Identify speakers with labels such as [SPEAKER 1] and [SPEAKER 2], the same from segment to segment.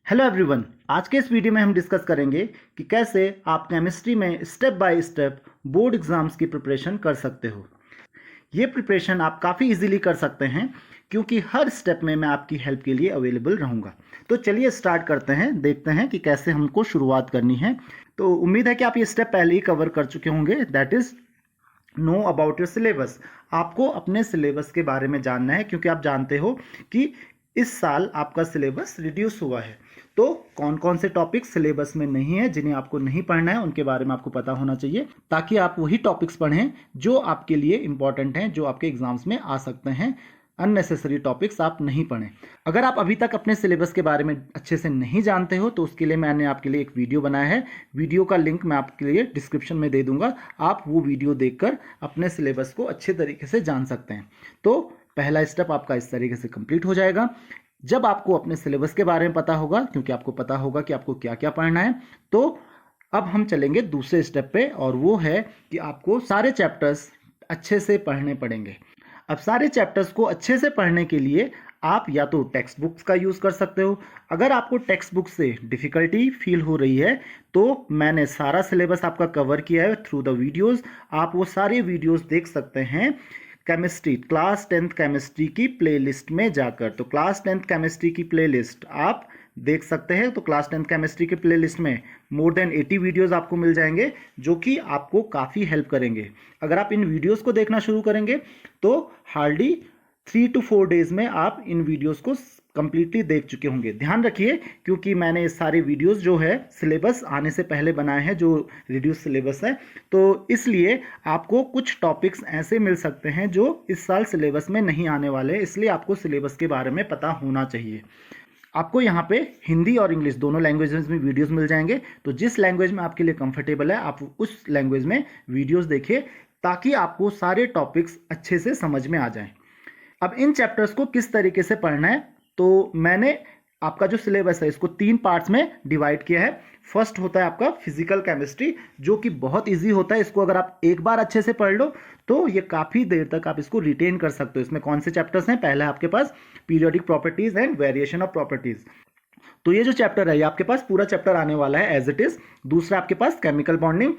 [SPEAKER 1] Hello everyone, आज के इस वीडियो में हम डिस्कस करेंगे कि कैसे आप केमिस्ट्री में step by step board exams की प्रिपरेशन कर सकते हो। ये प्रिपरेशन आप काफ़ी इजीली कर सकते हैं क्योंकि हर स्टेप में मैं आपकी हेल्प के लिए अवेलेबल रहूँगा। तो चलिए स्टार्ट करते हैं, देखते हैं कि कैसे हमको शुरुआत करनी है। तो उम्मीद है कि आप ये स्टेप पहले ही कवर कर चुके होंगे, that is know about your syllabus. आपको अपने सिलेबस के बारे में जानना है क्योंकि आप जानते हो कि इस साल आपका सिलेबस रिड्यूस हुआ है। तो कौन कौन से टॉपिक सिलेबस में नहीं है, जिन्हें आपको नहीं पढ़ना है, उनके बारे में आपको पता होना चाहिए ताकि आप वही टॉपिक्स पढ़ें जो आपके लिए इंपॉर्टेंट हैं, जो आपके एग्जाम्स में आ सकते हैं। अननेसेसरी टॉपिक्स आप नहीं पढ़ें। अगर आप अभी तक अपने सिलेबस के बारे में अच्छे से नहीं जानते हो तो उसके लिए मैंने आपके लिए एक वीडियो बनाया है। वीडियो का लिंक मैं आपके लिए डिस्क्रिप्शन में दे दूंगा। आप वो वीडियो देखकर अपने सिलेबस को अच्छे तरीके से जान सकते हैं। तो पहला स्टेप आपका इस तरीके से कंप्लीट हो जाएगा। जब आपको अपने सिलेबस के बारे में पता होगा, क्योंकि आपको पता होगा कि आपको क्या क्या पढ़ना है, तो अब हम चलेंगे दूसरे स्टेप पे, और वो है कि आपको सारे चैप्टर्स अच्छे से पढ़ने पड़ेंगे। अब सारे चैप्टर्स को अच्छे से पढ़ने के लिए आप या तो टेक्स्ट बुक्स का यूज़ कर सकते हो। अगर आपको टेक्स्ट बुक से डिफ़िकल्टी फील हो रही है तो मैंने सारा सिलेबस आपका कवर किया है थ्रू द वीडियोज़। आप वो सारे वीडियोज़ देख सकते हैं केमिस्ट्री, क्लास 10th केमिस्ट्री की प्लेलिस्ट में जाकर। तो क्लास 10th केमिस्ट्री की प्लेलिस्ट आप देख सकते हैं। तो क्लास 10th केमिस्ट्री के प्लेलिस्ट में मोर देन 80 वीडियोस आपको मिल जाएंगे जो कि आपको काफ़ी हेल्प करेंगे। अगर आप इन वीडियोस को देखना शुरू करेंगे तो हार्डली 3 to 4 डेज में आप इन वीडियोस को कंप्लीटली देख चुके होंगे। ध्यान रखिए क्योंकि मैंने ये सारे वीडियोस जो है सिलेबस आने से पहले बनाए हैं, जो रिड्यूस सिलेबस है, तो इसलिए आपको कुछ टॉपिक्स ऐसे मिल सकते हैं जो इस साल सिलेबस में नहीं आने वाले, इसलिए आपको सिलेबस के बारे में पता होना चाहिए। आपको यहाँ पे हिंदी और इंग्लिश दोनों लैंग्वेजेस में वीडियोस मिल जाएंगे। तो जिस लैंग्वेज में आपके लिए कंफर्टेबल है आप उस लैंग्वेज में वीडियोस देखिए ताकि आपको सारे टॉपिक्स अच्छे से समझ में आ जाएं। अब इन चैप्टर्स को किस तरीके से पढ़ना है, तो मैंने आपका जो सिलेबस है इसको 3 पार्ट्स में डिवाइड किया है। फर्स्ट होता है आपका फिजिकल केमिस्ट्री, जो कि बहुत इजी होता है। इसको अगर आप एक बार अच्छे से पढ़ लो तो ये काफ़ी देर तक आप इसको रिटेन कर सकते हो। इसमें कौन से चैप्टर्स हैं? पहला आपके पास periodic properties and variation of properties. तो ये जो चैप्टर है ये आपके पास पूरा चैप्टर आने वाला है एज इट इज। दूसरा आपके पास केमिकल बॉन्डिंग,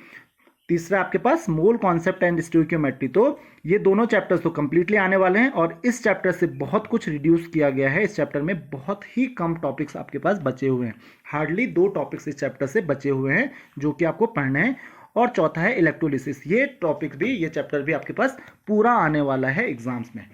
[SPEAKER 1] तीसरा आपके पास मोल कॉन्सेप्ट एंड स्टोइकियोमेट्री। तो ये दोनों चैप्टर्स तो कंप्लीटली आने वाले हैं और इस चैप्टर से बहुत कुछ रिड्यूस किया गया है। इस चैप्टर में बहुत ही कम टॉपिक्स आपके पास बचे हुए हैं, हार्डली 2 टॉपिक्स इस चैप्टर से बचे हुए हैं जो कि आपको पढ़ना है। और चौथा है इलेक्ट्रोलिसिस। ये टॉपिक भी, ये चैप्टर भी आपके पास पूरा आने वाला है एग्जाम्स में।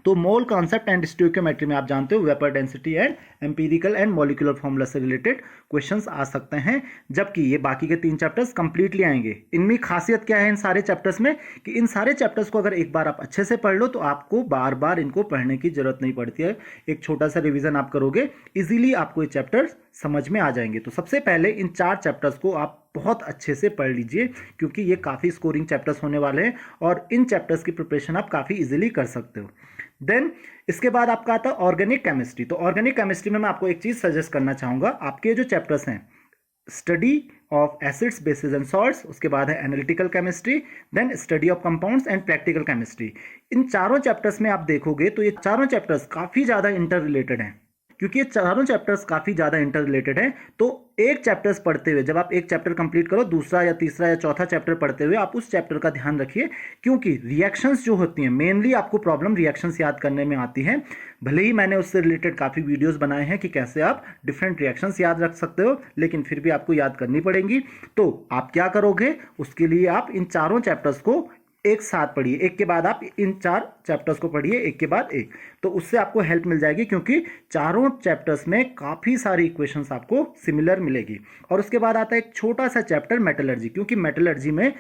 [SPEAKER 1] तो मोल कॉन्सेप्ट एंड स्टोइकियोमेट्री में आप जानते हो vapour density and empirical and molecular formula से रिलेटेड क्वेश्चंस आ सकते हैं, जबकि ये बाकी के 3 चैप्टर्स कंप्लीटली आएंगे। इनमें खासियत क्या है इन सारे चैप्टर्स में कि इन सारे चैप्टर्स को अगर एक बार आप अच्छे से पढ़ लो तो आपको बार बार इनको पढ़ने की जरूरत नहीं पड़ती है। एक छोटा सा रिविजन आप करोगे, इजीली आपको ये चैप्टर्स समझ में आ जाएंगे। तो सबसे पहले इन 4 चैप्टर्स को आप बहुत अच्छे से पढ़ लीजिए क्योंकि ये काफ़ी स्कोरिंग चैप्टर्स होने वाले हैं और इन चैप्टर्स की प्रिपरेशन आप काफ़ी इजीली कर सकते हो। देन इसके बाद आपका आता है ऑर्गेनिक केमिस्ट्री। तो ऑर्गेनिक केमिस्ट्री में मैं आपको एक चीज़ सजेस्ट करना चाहूँगा। आपके जो चैप्टर्स हैं study of acids, bases and salts, उसके बाद है analytical chemistry, then study of compounds and practical chemistry. इन चारों चैप्टर्स में आप देखोगे तो ये चारों चैप्टर्स काफ़ी ज़्यादा इंटर रिलेटेड हैं। क्योंकि ये चारों चैप्टर्स काफ़ी ज़्यादा इंटर रिलेटेड हैं तो एक चैप्टर्स पढ़ते हुए, जब आप एक चैप्टर कंप्लीट करो, दूसरा या तीसरा या चौथा चैप्टर पढ़ते हुए आप उस चैप्टर का ध्यान रखिए क्योंकि रिएक्शंस जो होती हैं, मेनली आपको प्रॉब्लम रिएक्शंस याद करने में आती है। भले ही मैंने उससे रिलेटेड काफ़ी वीडियोस बनाए हैं कि कैसे आप डिफरेंट रिएक्शंस याद रख सकते हो, लेकिन फिर भी आपको याद करनी पड़ेंगी। तो आप क्या करोगे, उसके लिए आप इन चारों चैप्टर्स को एक साथ पढ़िए, एक के बाद आप इन 4 चैप्टर्स को पढ़िए, एक के बाद एक। तो उससे आपको हेल्प मिल जाएगी क्योंकि चारों चैप्टर्स में काफ़ी सारी इक्वेशंस आपको सिमिलर मिलेगी। और उसके बाद आता है एक छोटा सा चैप्टर मेटलर्जी, क्योंकि मेटलर्जी में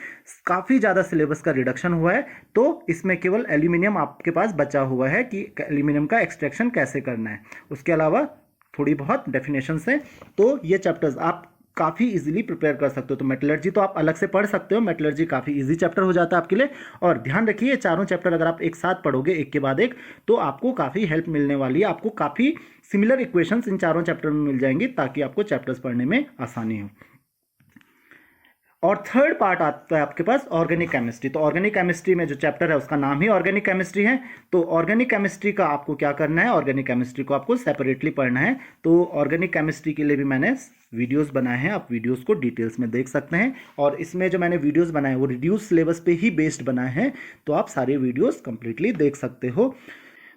[SPEAKER 1] काफ़ी ज़्यादा सिलेबस का रिडक्शन हुआ है तो इसमें केवल एल्यूमिनियम आपके पास बचा हुआ है कि एल्यूमिनियम का एक्सट्रैक्शन कैसे करना है। उसके अलावा थोड़ी बहुत डेफिनेशंस हैं। तो ये चैप्टर्स आप काफ़ी इजीली प्रिपेयर कर सकते हो। तो मेटलर्जी तो आप अलग से पढ़ सकते हो, मेटलर्जी काफ़ी इजी चैप्टर हो जाता है आपके लिए। और ध्यान रखिए चारों चैप्टर अगर आप एक साथ पढ़ोगे एक के बाद एक तो आपको काफ़ी हेल्प मिलने वाली है। आपको काफ़ी सिमिलर इक्वेशंस इन चारों चैप्टर में मिल जाएंगी ताकि आपको चैप्टर्स पढ़ने में आसानी हो। और थर्ड पार्ट आता है आपके पास ऑर्गेनिक केमिस्ट्री। तो ऑर्गेनिक केमिस्ट्री में जो चैप्टर है उसका नाम ही ऑर्गेनिक केमिस्ट्री है। तो ऑर्गेनिक केमिस्ट्री का आपको क्या करना है, ऑर्गेनिक केमिस्ट्री को आपको सेपरेटली पढ़ना है। तो ऑर्गेनिक केमिस्ट्री के लिए भी मैंने वीडियोस बनाए हैं, आप वीडियोस को डिटेल्स में देख सकते हैं। और इसमें जो मैंने वीडियोस बनाए हैं वो रिड्यूस सिलेबस पे ही बेस्ड बनाए हैं, तो आप सारे वीडियोस कंप्लीटली देख सकते हो।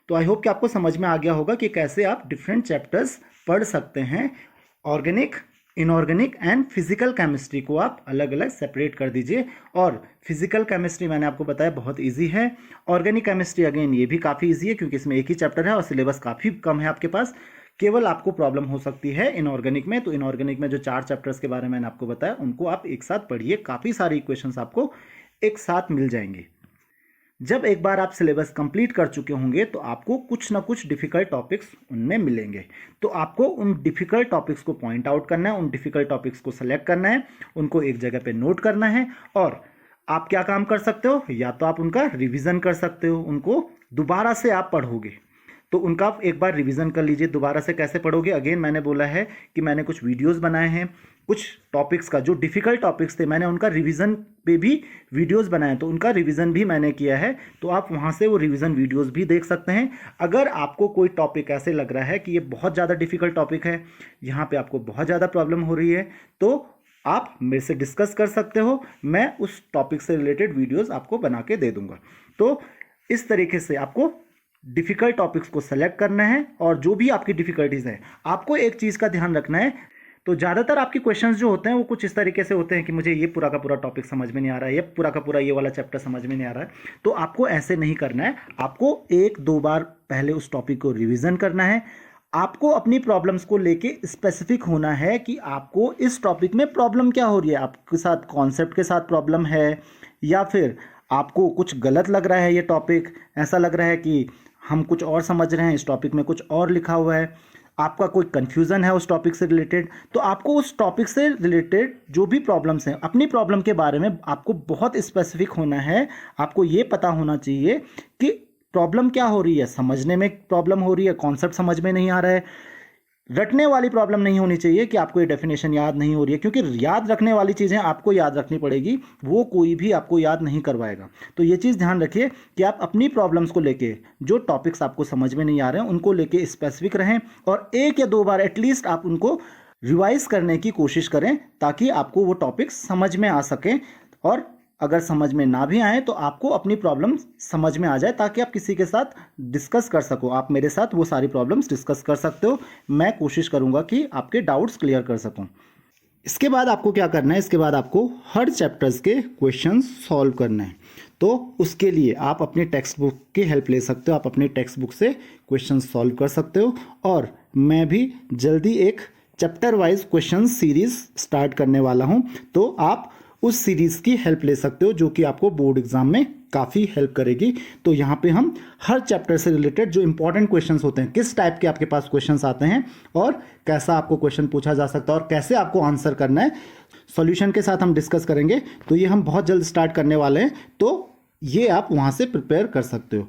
[SPEAKER 1] तो आई होप कि आपको समझ में आ गया होगा कि कैसे आप डिफरेंट चैप्टर्स पढ़ सकते हैं। Organic, inorganic and physical chemistry को आप अलग अलग सेपरेट कर दीजिए। और फिजिकल केमिस्ट्री मैंने आपको बताया बहुत इजी है। ऑर्गेनिक केमिस्ट्री अगेन ये भी काफ़ी इजी है क्योंकि इसमें एक ही चैप्टर है और सिलेबस काफ़ी कम है आपके पास। केवल आपको प्रॉब्लम हो सकती है इनऑर्गेनिक में। तो इनऑर्गेनिक में जो 4 चैप्टर्स के बारे में मैंने आपको बताया उनको आप एक साथ पढ़िए, काफ़ी सारी इक्वेशंस आपको एक साथ मिल जाएंगे। जब एक बार आप सिलेबस कंप्लीट कर चुके होंगे तो आपको कुछ ना कुछ डिफिकल्ट टॉपिक्स उनमें मिलेंगे। तो आपको उन डिफिकल्ट टॉपिक्स को पॉइंट आउट करना है, उन डिफिकल्ट टॉपिक्स को सेलेक्ट करना है, उनको एक जगह पे नोट करना है। और आप क्या काम कर सकते हो, या तो आप उनका रिवीजन कर सकते हो, उनको दोबारा से आप पढ़ोगे। तो उनका आप एक बार रिवीजन कर लीजिए। दोबारा से कैसे पढ़ोगे, अगेन मैंने बोला है कि मैंने कुछ वीडियोस बनाए हैं, कुछ टॉपिक्स का जो डिफ़िकल्ट टॉपिक्स थे मैंने उनका रिवीजन पे भी वीडियोस बनाए, तो उनका रिवीजन भी मैंने किया है। तो आप वहाँ से वो रिवीजन वीडियोस भी देख सकते हैं। अगर आपको कोई टॉपिक ऐसे लग रहा है कि ये बहुत ज़्यादा डिफ़िकल्ट टॉपिक है, यहाँ पे आपको बहुत ज़्यादा प्रॉब्लम हो रही है, तो आप मेरे से डिस्कस कर सकते हो। मैं उस टॉपिक से रिलेटेड वीडियोस आपको बना के दे दूंगा। तो इस तरीके से आपको डिफ़िकल्ट टॉपिक्स को सेलेक्ट करना है और जो भी आपकी डिफ़िकल्टीज़ हैं, आपको एक चीज़ का ध्यान रखना है। तो ज़्यादातर आपके क्वेश्चंस जो होते हैं वो कुछ इस तरीके से होते हैं कि मुझे ये पूरा का पूरा टॉपिक समझ में नहीं आ रहा है, ये पूरा का पूरा ये वाला चैप्टर समझ में नहीं आ रहा है। तो आपको ऐसे नहीं करना है, आपको 1-2 बार पहले उस टॉपिक को रिविज़न करना है। आपको अपनी प्रॉब्लम्स को लेके स्पेसिफिक होना है कि आपको इस टॉपिक में प्रॉब्लम क्या हो रही है। आपके साथ कॉन्सेप्ट के साथ प्रॉब्लम है, या फिर आपको कुछ गलत लग रहा है, ये टॉपिक ऐसा लग रहा है कि हम कुछ और समझ रहे हैं, इस टॉपिक में कुछ और लिखा हुआ है, आपका कोई कन्फ्यूज़न है उस टॉपिक से रिलेटेड। तो आपको उस टॉपिक से रिलेटेड जो भी प्रॉब्लम्स हैं, अपनी प्रॉब्लम के बारे में आपको बहुत स्पेसिफिक होना है। आपको ये पता होना चाहिए कि प्रॉब्लम क्या हो रही है, समझने में प्रॉब्लम हो रही है, कॉन्सेप्ट समझ में नहीं आ रहा है। रटने वाली प्रॉब्लम नहीं होनी चाहिए कि आपको ये डेफिनेशन याद नहीं हो रही है, क्योंकि याद रखने वाली चीज़ें आपको याद रखनी पड़ेगी, वो कोई भी आपको याद नहीं करवाएगा। तो ये चीज़ ध्यान रखिए कि आप अपनी प्रॉब्लम्स को लेके, जो टॉपिक्स आपको समझ में नहीं आ रहे हैं उनको लेके स्पेसिफिक रहें, और 1 या 2 बार एटलीस्ट आप उनको रिवाइज करने की कोशिश करें ताकि आपको वो टॉपिक्स समझ में आ सकें। और अगर समझ में ना भी आए तो आपको अपनी प्रॉब्लम समझ में आ जाए, ताकि आप किसी के साथ डिस्कस कर सको। आप मेरे साथ वो सारी प्रॉब्लम्स डिस्कस कर सकते हो। मैं कोशिश करूँगा कि आपके डाउट्स क्लियर कर सकूँ। इसके बाद आपको क्या करना है, इसके बाद आपको हर चैप्टर्स के क्वेश्चंस सॉल्व करना है। तो उसके लिए आप अपनी टेक्स्ट बुक की हेल्प ले सकते हो, आप अपनी टेक्स्ट बुक से क्वेश्चन सॉल्व कर सकते हो। और मैं भी जल्दी एक chapter wise question series start करने वाला हूँ, तो आप उस सीरीज़ की हेल्प ले सकते हो, जो कि आपको बोर्ड एग्जाम में काफ़ी हेल्प करेगी। तो यहाँ पे हम हर चैप्टर से रिलेटेड जो इंपॉर्टेंट क्वेश्चंस होते हैं, किस टाइप के आपके पास क्वेश्चंस आते हैं और कैसा आपको क्वेश्चन पूछा जा सकता है और कैसे आपको आंसर करना है, सॉल्यूशन के साथ हम डिस्कस करेंगे। तो ये हम बहुत जल्द स्टार्ट करने वाले हैं, तो ये आप वहाँ से प्रिपेयर कर सकते हो।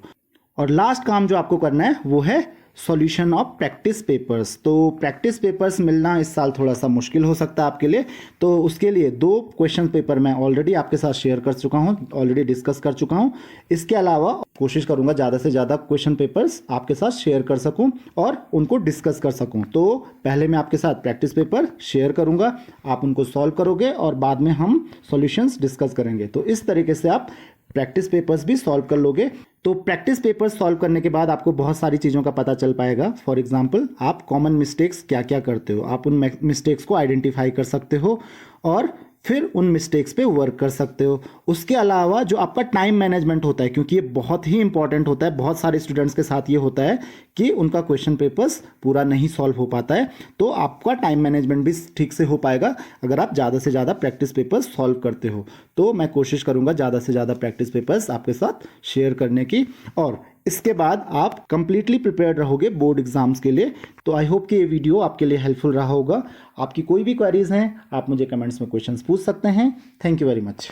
[SPEAKER 1] और लास्ट काम जो आपको करना है वो है सॉल्यूशन ऑफ प्रैक्टिस पेपर्स। तो प्रैक्टिस पेपर्स मिलना इस साल थोड़ा सा मुश्किल हो सकता है आपके लिए। तो उसके लिए 2 क्वेश्चन पेपर मैं ऑलरेडी आपके साथ शेयर कर चुका हूँ, ऑलरेडी डिस्कस कर चुका हूँ। इसके अलावा कोशिश करूँगा ज़्यादा से ज़्यादा क्वेश्चन पेपर्स आपके साथ शेयर कर सकूँ और उनको डिस्कस कर सकूँ। तो पहले मैं आपके साथ प्रैक्टिस पेपर शेयर करूँगा, आप उनको सॉल्व करोगे और बाद में हम सॉल्यूशंस डिस्कस करेंगे। तो इस तरीके से आप प्रैक्टिस पेपर्स भी सॉल्व कर लोगे। तो प्रैक्टिस पेपर्स सॉल्व करने के बाद आपको बहुत सारी चीज़ों का पता चल पाएगा। फॉर एग्जांपल, आप कॉमन मिस्टेक्स क्या क्या करते हो, आप उन मिस्टेक्स को आइडेंटिफाई कर सकते हो और फिर उन मिस्टेक्स पे वर्क कर सकते हो। उसके अलावा जो आपका टाइम मैनेजमेंट होता है, क्योंकि ये बहुत ही इंपॉर्टेंट होता है, बहुत सारे स्टूडेंट्स के साथ ये होता है कि उनका क्वेश्चन पेपर्स पूरा नहीं सॉल्व हो पाता है। तो आपका टाइम मैनेजमेंट भी ठीक से हो पाएगा अगर आप ज़्यादा से ज़्यादा प्रैक्टिस पेपर्स सॉल्व करते हो। तो मैं कोशिश करूँगा ज़्यादा से ज़्यादा प्रैक्टिस पेपर्स आपके साथ शेयर करने की, और इसके बाद आप कंप्लीटली प्रिपेयर्ड रहोगे बोर्ड एग्जाम्स के लिए। तो आई होप कि ये वीडियो आपके लिए हेल्पफुल रहा होगा। आपकी कोई भी क्वेरीज हैं आप मुझे कमेंट्स में क्वेश्चंस पूछ सकते हैं। Thank you very much.